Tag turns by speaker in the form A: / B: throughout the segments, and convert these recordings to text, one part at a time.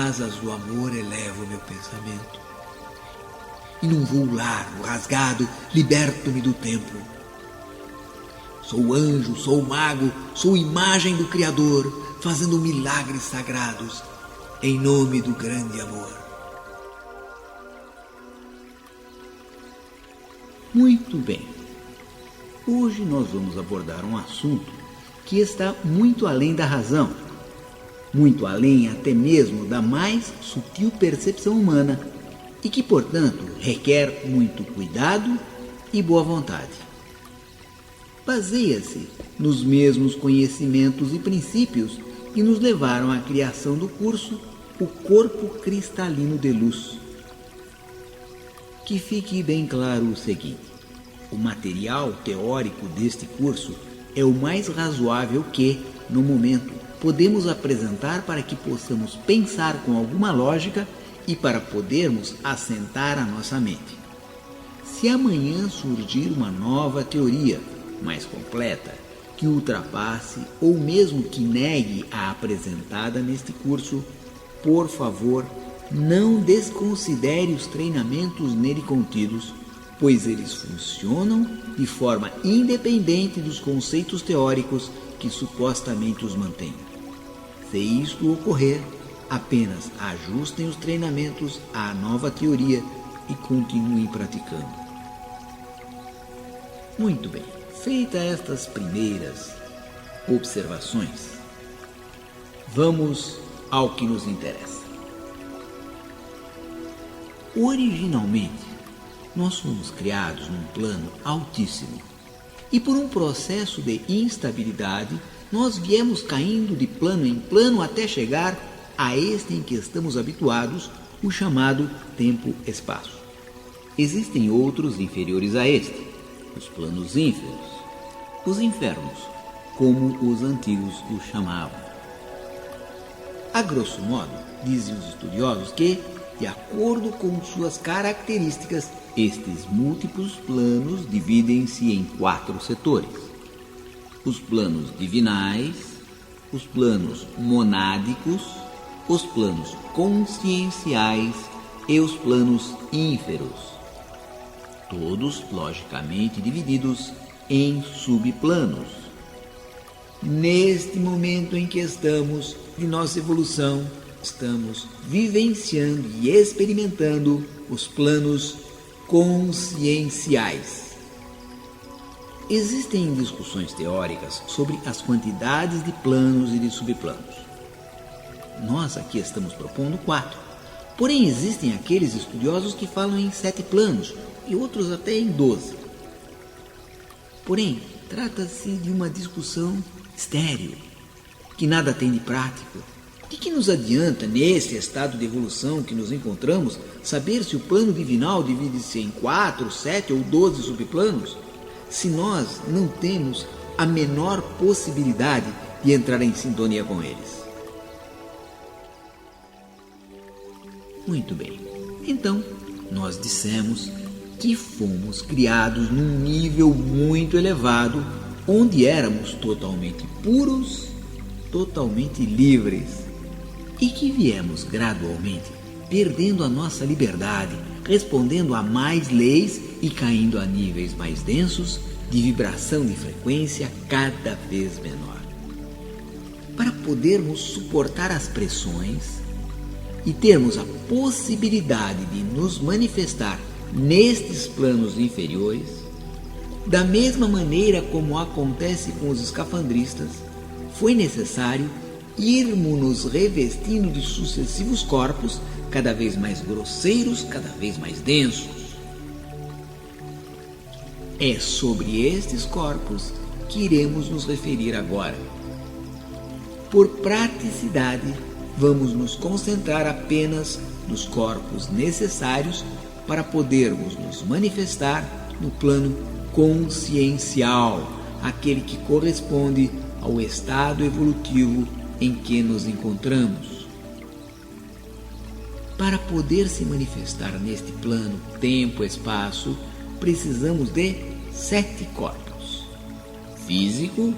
A: asas do amor elevo meu pensamento. E num voo largo, rasgado, liberto-me do tempo. Sou anjo, sou mago, sou imagem do Criador, fazendo milagres sagrados, em nome do grande amor.
B: Muito bem. Hoje nós vamos abordar um assunto que está muito além da razão, muito além até mesmo da mais sutil percepção humana e que, portanto, requer muito cuidado e boa vontade. Baseia-se nos mesmos conhecimentos e princípios que nos levaram à criação do curso O Corpo Cristalino de Luz. Que fique bem claro o seguinte: o material teórico deste curso é o mais razoável que, no momento, podemos apresentar para que possamos pensar com alguma lógica e para podermos assentar a nossa mente. Se amanhã surgir uma nova teoria, mais completa, que ultrapasse ou mesmo que negue a apresentada neste curso, por favor, não desconsidere os treinamentos nele contidos, pois eles funcionam de forma independente dos conceitos teóricos que supostamente os mantêm. Se isto ocorrer, apenas ajustem os treinamentos à nova teoria e continuem praticando. Muito bem, feitas estas primeiras observações, vamos ao que nos interessa. Originalmente, nós fomos criados num plano altíssimo e por um processo de instabilidade nós viemos caindo de plano em plano até chegar a este em que estamos habituados, o chamado tempo-espaço. Existem outros inferiores a este, os planos ínferos, os infernos, como os antigos os chamavam. A grosso modo, dizem os estudiosos que, de acordo com suas características, estes múltiplos planos dividem-se em 4 setores: os planos divinais, os planos monádicos, os planos conscienciais e os planos ínferos, todos logicamente divididos em subplanos. Neste momento em que estamos de nossa evolução, estamos vivenciando e experimentando os planos conscienciais. Existem discussões teóricas sobre as quantidades de planos e de subplanos. Nós aqui estamos propondo 4. Porém, existem aqueles estudiosos que falam em 7 planos e outros até em 12. Porém, trata-se de uma discussão estéril, que nada tem de prático. De que nos adianta, nesse estado de evolução que nos encontramos, saber se o plano divinal divide-se em 4, 7 ou 12 subplanos, se nós não temos a menor possibilidade de entrar em sintonia com eles? Muito bem. Então, nós dissemos que fomos criados num nível muito elevado, onde éramos totalmente puros, totalmente livres, e que viemos gradualmente perdendo a nossa liberdade, respondendo a mais leis e caindo a níveis mais densos de vibração de frequência cada vez menor. Para podermos suportar as pressões e termos a possibilidade de nos manifestar nestes planos inferiores, da mesma maneira como acontece com os escafandristas, foi necessário irmos nos revestindo de sucessivos corpos cada vez mais grosseiros, cada vez mais densos. É sobre estes corpos que iremos nos referir agora. Por praticidade, vamos nos concentrar apenas nos corpos necessários para podermos nos manifestar no plano consciencial, aquele que corresponde ao estado evolutivo em que nos encontramos. Para poder se manifestar neste plano tempo-espaço, precisamos de 7 corpos: físico,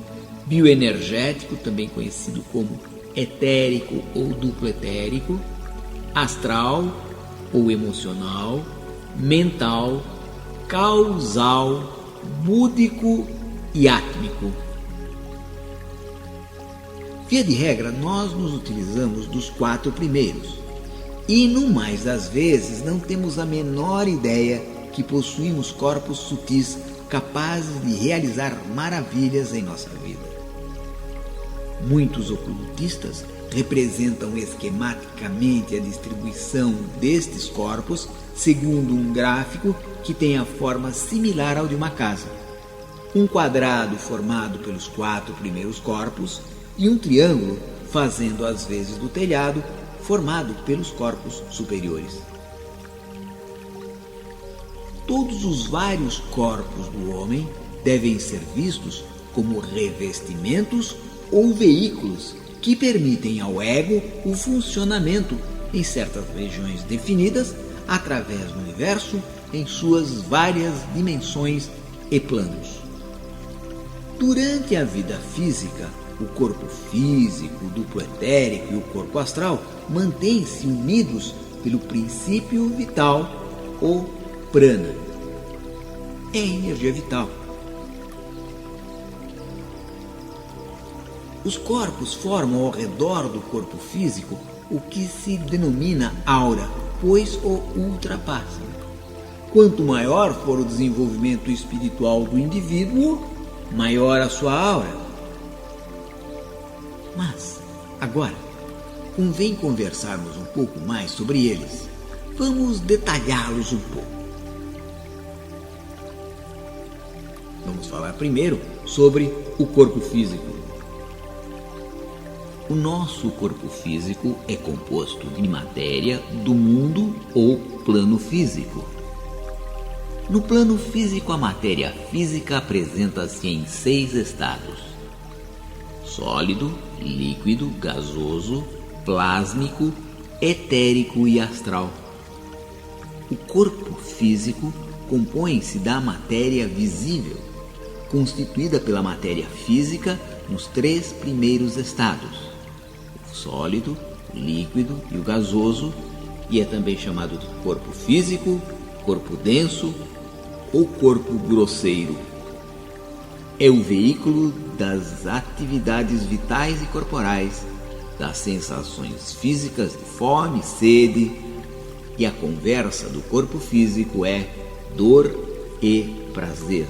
B: bioenergético, também conhecido como etérico ou duplo etérico, astral ou emocional, mental, causal, búdico e átmico. Via de regra, nós nos utilizamos dos 4 primeiros e, no mais das vezes, não temos a menor ideia que possuímos corpos sutis capazes de realizar maravilhas em nossa vida. Muitos ocultistas representam esquematicamente a distribuição destes corpos segundo um gráfico que tem a forma similar ao de uma casa. Um quadrado formado pelos 4 primeiros corpos e um triângulo fazendo as vezes do telhado formado pelos corpos superiores. Todos os vários corpos do homem devem ser vistos como revestimentos ou veículos que permitem ao ego o funcionamento em certas regiões definidas através do universo em suas várias dimensões e planos. Durante a vida física, o corpo físico, o duplo etérico e o corpo astral mantêm-se unidos pelo princípio vital ou prana. É a energia vital. Os corpos formam ao redor do corpo físico o que se denomina aura, pois o ultrapassam. Quanto maior for o desenvolvimento espiritual do indivíduo, maior a sua aura. Mas, agora, convém conversarmos um pouco mais sobre eles. Vamos detalhá-los um pouco. Vamos falar primeiro sobre o corpo físico. O nosso corpo físico é composto de matéria do mundo ou plano físico. No plano físico, a matéria física apresenta-se em 6 estados: sólido, líquido, gasoso, plásmico, etérico e astral. O corpo físico compõe-se da matéria visível, constituída pela matéria física nos 3 primeiros estados: o sólido, o líquido e o gasoso, e é também chamado de corpo físico, corpo denso ou corpo grosseiro. É o veículo das atividades vitais e corporais, das sensações físicas de fome, sede, e a conversa do corpo físico é dor e prazer.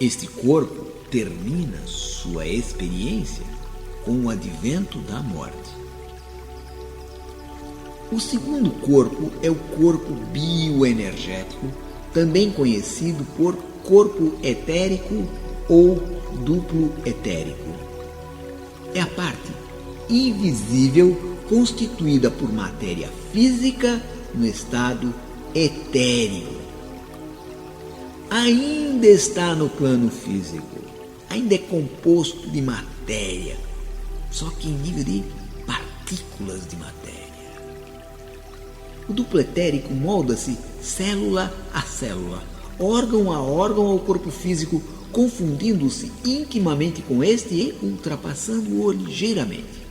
B: Este corpo termina sua experiência com o advento da morte. O segundo corpo é o corpo bioenergético, também conhecido por corpo etérico ou duplo etérico. É a parte invisível constituída por matéria física no estado etéreo. Ainda está no plano físico, ainda é composto de matéria, só que em nível de partículas de matéria. O duplo etérico molda-se célula a célula, órgão a órgão ao corpo físico, confundindo-se intimamente com este e ultrapassando-o ligeiramente.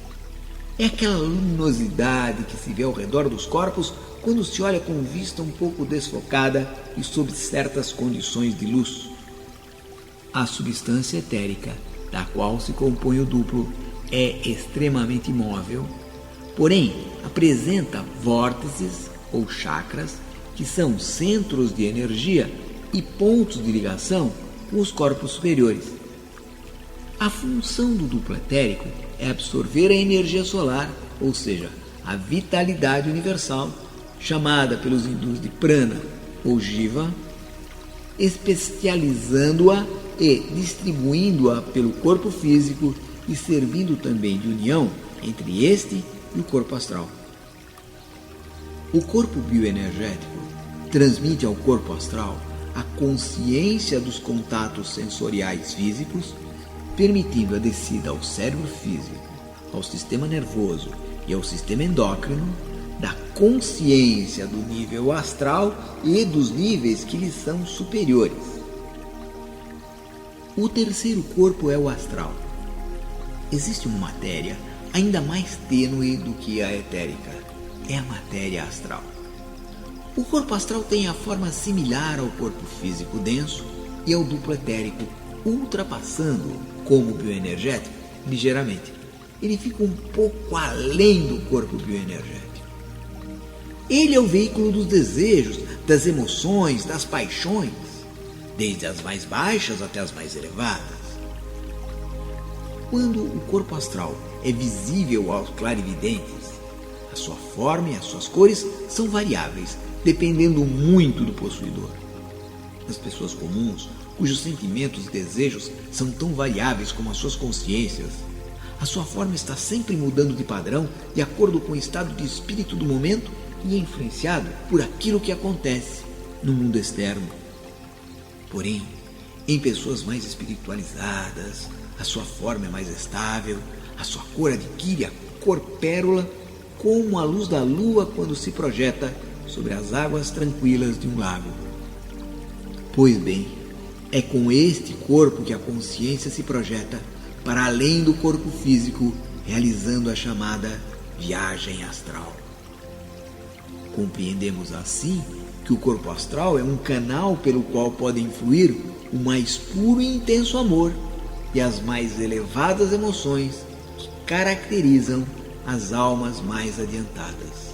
B: É aquela luminosidade que se vê ao redor dos corpos quando se olha com vista um pouco desfocada e sob certas condições de luz. A substância etérica, da qual se compõe o duplo, é extremamente móvel, porém apresenta vórtices ou chakras, que são centros de energia e pontos de ligação com os corpos superiores. A função do duplo etérico é absorver a energia solar, ou seja, a vitalidade universal, chamada pelos hindus de prana ou jiva, especializando-a e distribuindo-a pelo corpo físico e servindo também de união entre este e o corpo astral. O corpo bioenergético transmite ao corpo astral a consciência dos contatos sensoriais físicos, permitindo a descida ao cérebro físico, ao sistema nervoso e ao sistema endócrino da consciência do nível astral e dos níveis que lhes são superiores. O terceiro corpo é o astral. Existe uma matéria ainda mais tênue do que a etérica, é a matéria astral. O corpo astral tem a forma similar ao corpo físico denso e ao duplo etérico, ultrapassando, como bioenergético, ligeiramente. Ele fica um pouco além do corpo bioenergético. Ele é o veículo dos desejos, das emoções, das paixões, desde as mais baixas até as mais elevadas. Quando o corpo astral é visível aos clarividentes, a sua forma e as suas cores são variáveis, dependendo muito do possuidor. As pessoas comuns, cujos sentimentos e desejos são tão variáveis como as suas consciências, a sua forma está sempre mudando de padrão de acordo com o estado de espírito do momento e é influenciado por aquilo que acontece no mundo externo. Porém, em pessoas mais espiritualizadas, a sua forma é mais estável, a sua cor adquire a cor pérola, como a luz da lua quando se projeta sobre as águas tranquilas de um lago. Pois bem, é com este corpo que a consciência se projeta para além do corpo físico, realizando a chamada viagem astral. Compreendemos assim que o corpo astral é um canal pelo qual podem fluir o mais puro e intenso amor e as mais elevadas emoções que caracterizam as almas mais adiantadas.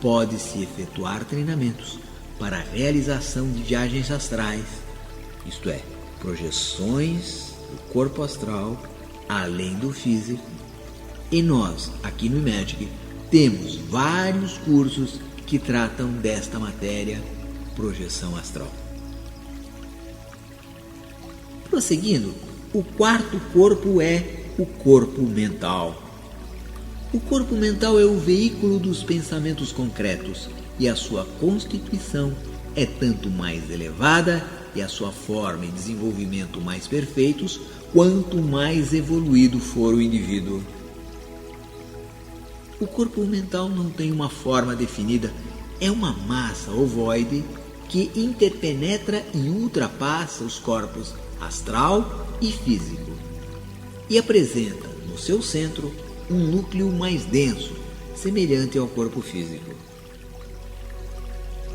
B: Pode-se efetuar treinamentos para a realização de viagens astrais, isto é, projeções do corpo astral além do físico. E nós, aqui no Magic, temos vários cursos que tratam desta matéria, projeção astral. Prosseguindo, o quarto corpo é o corpo mental. O corpo mental é o veículo dos pensamentos concretos e a sua constituição é tanto mais elevada e a sua forma e desenvolvimento mais perfeitos quanto mais evoluído for o indivíduo. O corpo mental não tem uma forma definida, é uma massa ovoide que interpenetra e ultrapassa os corpos astral e físico e apresenta no seu centro um núcleo mais denso, semelhante ao corpo físico.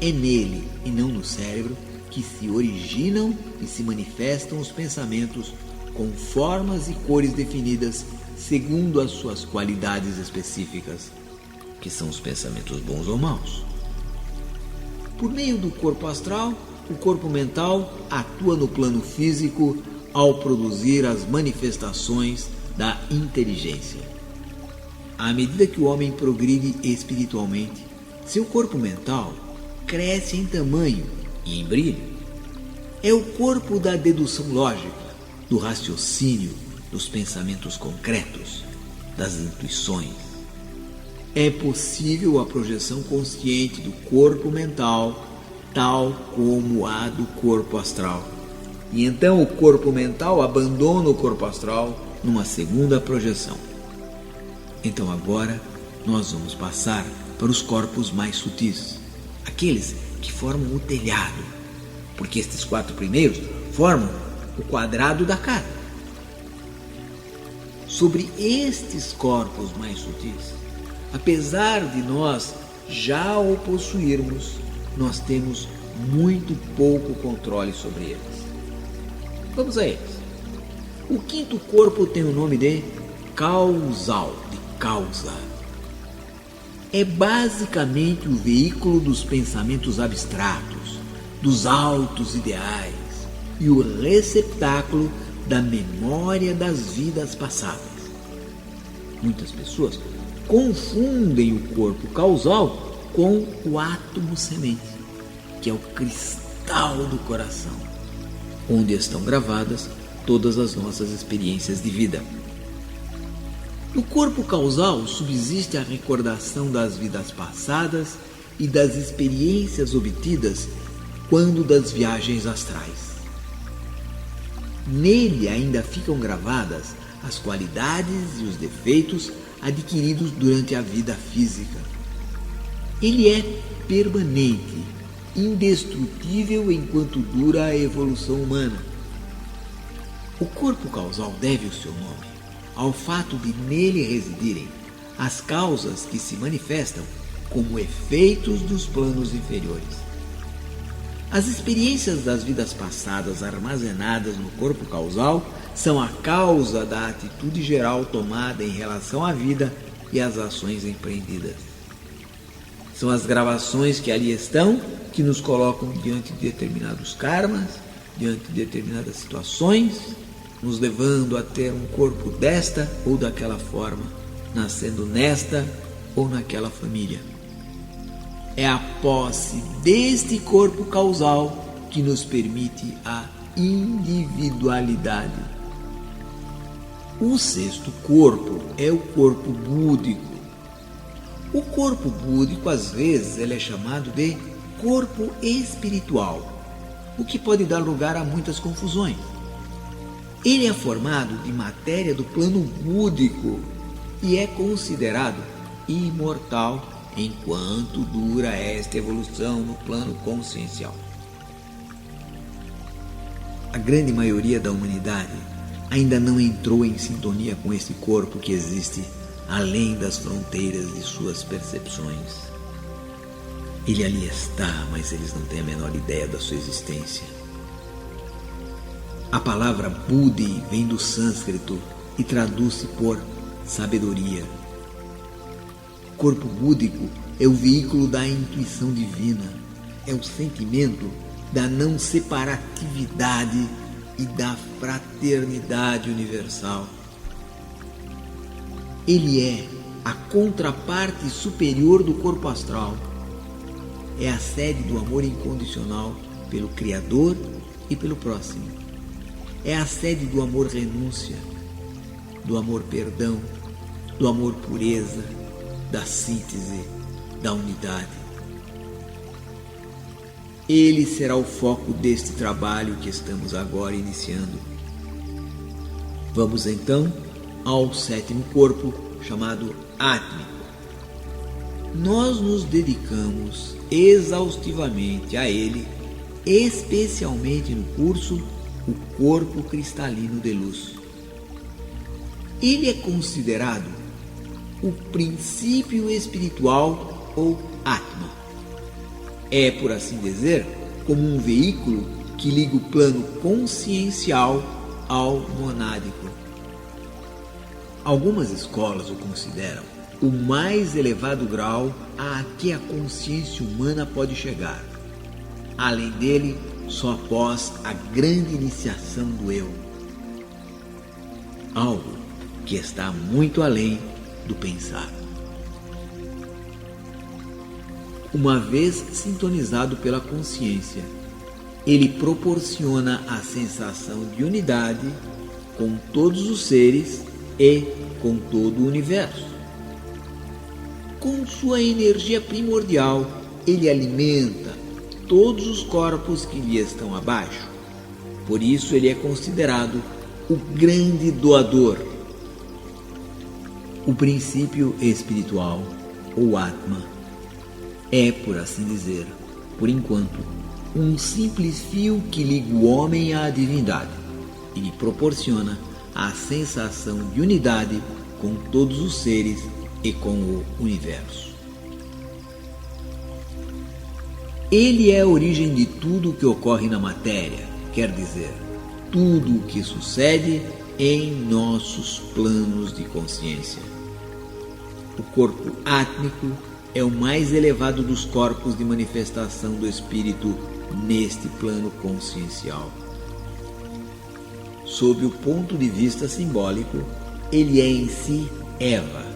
B: É nele e não no cérebro que se originam e se manifestam os pensamentos com formas e cores definidas segundo as suas qualidades específicas, que são os pensamentos bons ou maus. Por meio do corpo astral, o corpo mental atua no plano físico ao produzir as manifestações da inteligência. À medida que o homem progride espiritualmente, seu corpo mental cresce em tamanho e em brilho. É o corpo da dedução lógica, do raciocínio, dos pensamentos concretos, das intuições. É possível a projeção consciente do corpo mental, tal como a do corpo astral. E então o corpo mental abandona o corpo astral numa segunda projeção. Então agora nós vamos passar para os corpos mais sutis, aqueles que formam o telhado, porque estes 4 primeiros formam o quadrado da cara. Sobre estes corpos mais sutis, apesar de nós já o possuirmos, nós temos muito pouco controle sobre eles. Vamos a eles. O quinto corpo tem o nome de causal, de causa. É basicamente o veículo dos pensamentos abstratos, dos altos ideais e o receptáculo da memória das vidas passadas. Muitas pessoas confundem o corpo causal com o átomo semente, que é o cristal do coração, onde estão gravadas todas as nossas experiências de vida. No corpo causal subsiste a recordação das vidas passadas e das experiências obtidas quando das viagens astrais. Nele ainda ficam gravadas as qualidades e os defeitos adquiridos durante a vida física. Ele é permanente, indestrutível enquanto dura a evolução humana.
A: O corpo causal deve o seu nome ao fato de nele residirem as causas que se manifestam como efeitos dos planos inferiores. As experiências das vidas passadas armazenadas no corpo causal são a causa da atitude geral tomada em relação à vida e às ações empreendidas. São as gravações que ali estão que nos colocam diante de determinados karmas, diante de determinadas situações, nos levando a ter um corpo desta ou daquela forma, nascendo nesta ou naquela família. É a posse deste corpo causal que nos permite a individualidade. O sexto corpo é o corpo búdico. O corpo búdico, às vezes, ele é chamado de corpo espiritual, o que pode dar lugar a muitas confusões. Ele é formado de matéria do plano búdico e é considerado imortal enquanto dura esta evolução no plano consciencial. A grande maioria da humanidade ainda não entrou em sintonia com esse corpo que existe além das fronteiras de suas percepções. Ele ali está, mas eles não têm a menor ideia da sua existência. A palavra Buddhi vem do sânscrito e traduz-se por sabedoria. O corpo búdico é o veículo da intuição divina, é o sentimento da não separatividade e da fraternidade universal. Ele é a contraparte superior do corpo astral. É a sede do amor incondicional pelo Criador e pelo próximo. É a sede do amor renúncia, do amor perdão, do amor pureza, da síntese, da unidade. Ele será o foco deste trabalho que estamos agora iniciando. Vamos então ao sétimo corpo, chamado Átmico. Nós nos dedicamos exaustivamente a ele, especialmente no curso O Corpo Cristalino de Luz. Ele é considerado o princípio espiritual ou Atma. É, por assim dizer, como um veículo que liga o plano consciencial ao monádico. Algumas escolas o consideram o mais elevado grau a que a consciência humana pode chegar. Além dele, só após a grande iniciação do eu. Algo que está muito além do pensar. Uma vez sintonizado pela consciência, ele proporciona a sensação de unidade com todos os seres e com todo o universo. Com sua energia primordial, ele alimenta todos os corpos que lhe estão abaixo. Por isso ele é considerado o grande doador. O princípio espiritual, ou Atma, é, por assim dizer, por enquanto, um simples fio que liga o homem à divindade e lhe proporciona a sensação de unidade com todos os seres e com o universo. Ele é a origem de tudo o que ocorre na matéria, quer dizer, tudo o que sucede em nossos planos de consciência. O corpo átmico é o mais elevado dos corpos de manifestação do espírito neste plano consciencial. Sob o ponto de vista simbólico, ele é em si Eva,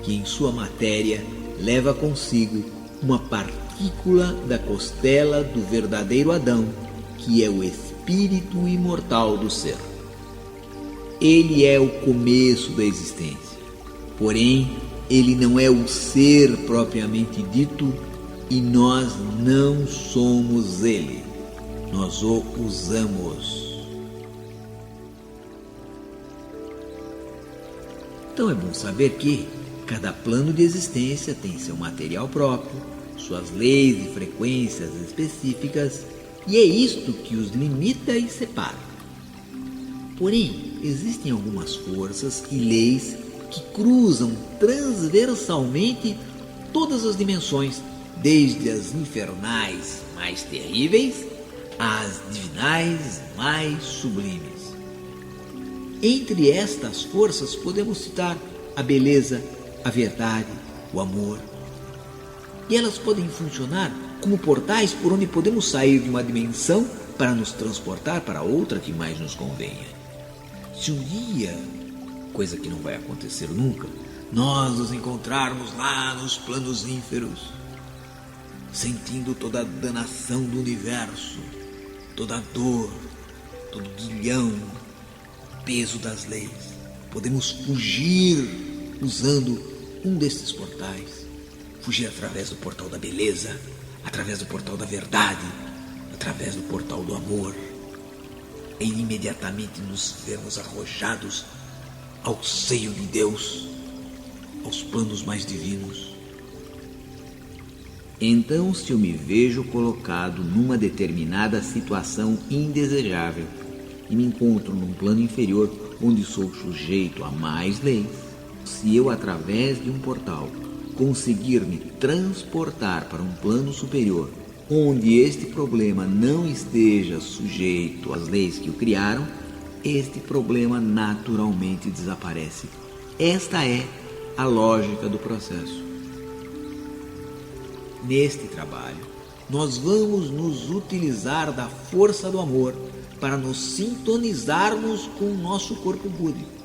A: que em sua matéria leva consigo uma partícula da costela do verdadeiro Adão, que é o espírito imortal do ser. Ele é o começo da existência, porém, ele não é o ser propriamente dito e nós não somos ele, nós o usamos. Então é bom saber que cada plano de existência tem seu material próprio, suas leis e frequências específicas, e é isto que os limita e separa.
B: Porém, existem algumas forças e leis que cruzam transversalmente todas as dimensões, desde as infernais mais terríveis às divinais mais sublimes. Entre estas forças podemos citar a beleza, a verdade, o amor. E elas podem funcionar como portais por onde podemos sair de uma dimensão para nos transportar para outra que mais nos convenha. Se um dia, coisa que não vai acontecer nunca, nós nos encontrarmos lá nos planos ínferos, sentindo toda a danação do universo, toda a dor, todo o guilhão, peso das leis, podemos fugir usando um destes portais. Fugir através do portal da beleza, através do portal da verdade, através do portal do amor. E imediatamente nos vermos arrojados ao seio de Deus, aos planos mais divinos.
C: Então, se eu me vejo colocado numa determinada situação indesejável e me encontro num plano inferior onde sou sujeito a mais leis, se eu, através de um portal, conseguir me transportar para um plano superior, onde este problema não esteja sujeito às leis que o criaram, este problema naturalmente desaparece. Esta é a lógica do processo.
B: Neste trabalho, nós vamos nos utilizar da força do amor para nos sintonizarmos com o nosso corpo búdico.